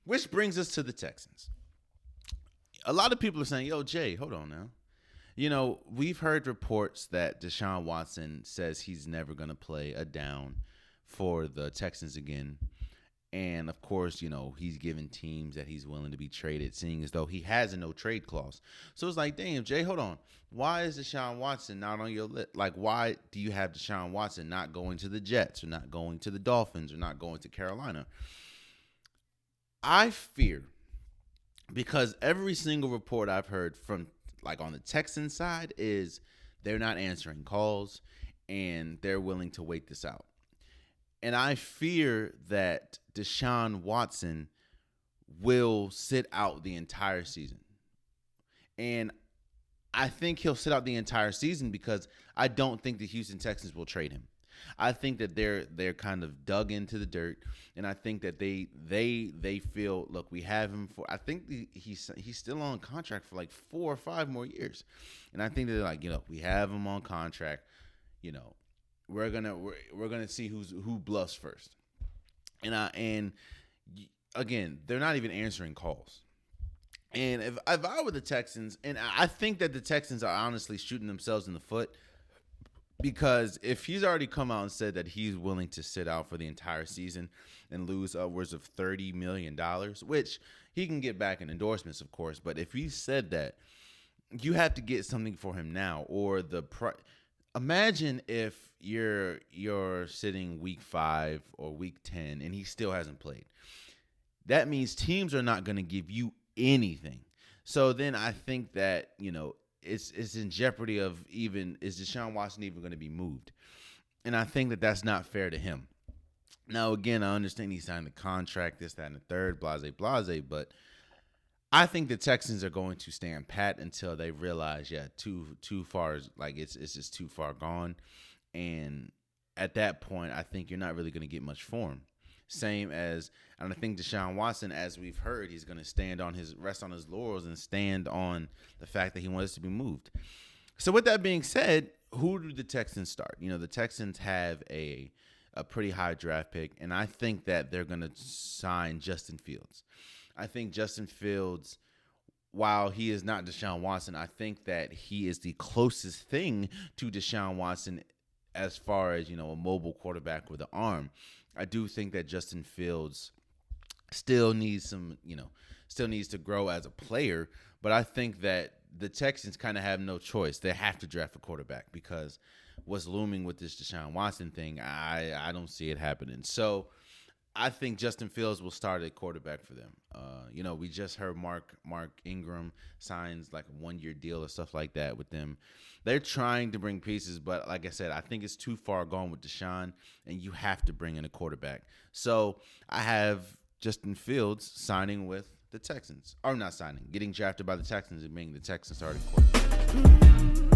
Which brings us to the Texans. A lot of people are saying, yo, Jay, hold on now. We've heard reports that Deshaun Watson says he's never going to play a down for the Texans again. And, of course, he's given teams that he's willing to be traded, seeing as though he has a no-trade clause. So it's like, damn, Jay, hold on. Why is Deshaun Watson not on your list? Like, why do you have Deshaun Watson not going to the Jets or not going to the Dolphins or not going to Carolina? I fear, because every single report I've heard from, like, on the Texans side is they're not answering calls and they're willing to wait this out. And I fear that Deshaun Watson will sit out the entire season. And I think he'll sit out the entire season because I don't think the Houston Texans will trade him. I think that they're kind of dug into the dirt, and I think that they feel, look, we have him for. I think he's still on contract for like 4 or 5 more years, and I think that they're like, we have him on contract. We're gonna see who bluffs first, and again, they're not even answering calls. And if I were the Texans, and I think that the Texans are honestly shooting themselves in the foot, because if he's already come out and said that he's willing to sit out for the entire season and lose upwards of $30 million, which he can get back in endorsements, of course, but if he said that, you have to get something for him now, or imagine if you're sitting week 5 or week 10 and he still hasn't played. That means teams are not going to give you anything. So then I think that, it's in jeopardy of is Deshaun Watson even going to be moved? And I think that that's not fair to him. Now, again, I understand he signed the contract, this, that, and the third, blase, but I think the Texans are going to stand pat until they realize, too far, like it's just too far gone. And at that point, I think you're not really going to get much for him. Same as, and I think Deshaun Watson, as we've heard, he's going to rest on his laurels and stand on the fact that he wants to be moved. So with that being said, who do the Texans start? The Texans have a pretty high draft pick, and I think that they're going to sign Justin Fields. I think Justin Fields, while he is not Deshaun Watson, I think that he is the closest thing to Deshaun Watson as far as, a mobile quarterback with an arm. I do think that Justin Fields still needs to grow as a player, but I think that the Texans kind of have no choice. They have to draft a quarterback because what's looming with this Deshaun Watson thing, I don't see it happening. So I think Justin Fields will start at quarterback for them. We just heard Mark Ingram signs like a 1-year deal or stuff like that with them. They're trying to bring pieces, but like I said, I think it's too far gone with Deshaun, and you have to bring in a quarterback. So I have Justin Fields signing with the Texans. Or not signing, getting drafted by the Texans and being the Texans starting quarterback.